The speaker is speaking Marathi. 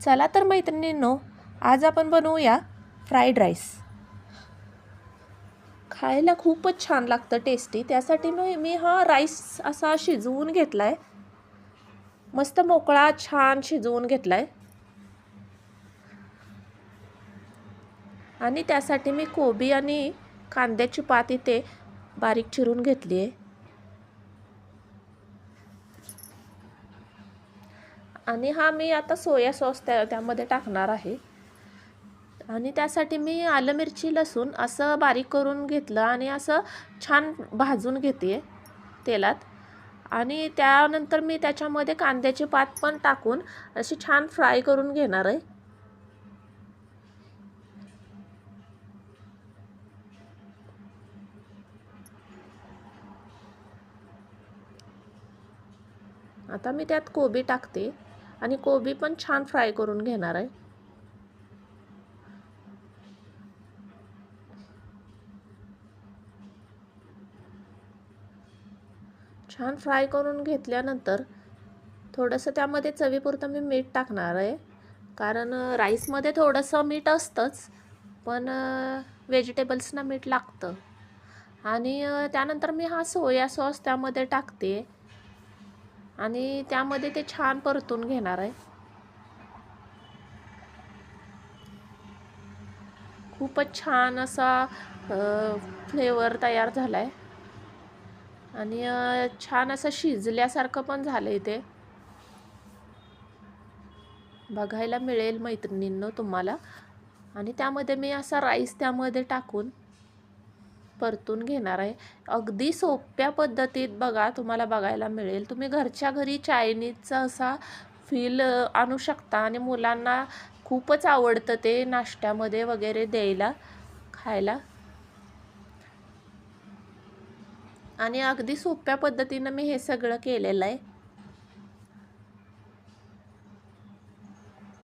चला तर मैत्रिणींनो, आज आपण बनवूया फ्राईड राईस. खायला खूपच छान लागतं, टेस्टी. त्यासाठी मी हा राईस असा शिजवून घेतलाय, मस्त मोकळा छान शिजवून घेतलाय. आणि त्यासाठी मी कोबी आणि कांद्याची पात इथे बारीक चिरून घेतली आहे. आणि हा मी आता सोया सॉस त्यामध्ये टाकणार आहे. आणि त्यासाठी मी आलं मिरची लसूण असं बारीक करून घेतलं आणि असं छान भाजून घेते तेलात. आणि त्यानंतर मी त्याच्यामध्ये कांद्याची पात पण टाकून अशी छान फ्राय करून घेणार आहे. आता मी त्यात कोबी टाकते आणि कोबी पण छान फ्राय करून घेणार आहे. छान फ्राय करून घेतल्यानंतर थोडंसं त्यामध्ये चवीपुरतं मी मीठ टाकणार आहे, कारण राईसमध्ये थोडंसं मीठ असतंच, पण व्हेजिटेबल्सना मीठ लागतं. आणि त्यानंतर मी हा सोया सॉस त्यामध्ये टाकते आणि त्यामध्ये ते छान परतून घेणार आहे. खूपच छान असा फ्लेवर तयार झाला आहे आणि छान असं शिजल्यासारखं पण झालं आहे ते. बघायला मिळेल मैत्रिणींनो तुम्हाला. आणि त्यामध्ये मी असा राईस त्यामध्ये टाकून परतून घेणार आहे. अगदी सोप्या पद्धतीत बघा, तुम्हाला बघायला मिळेल. तुम्ही घरच्या घरी चायनीजचा असा फील आणू शकता आणि मुलांना खूपच आवडतं ते नाश्त्यामध्ये वगैरे द्यायला, खायला. आणि अगदी सोप्या पद्धतीनं मी हे सगळं केलेलं आहे.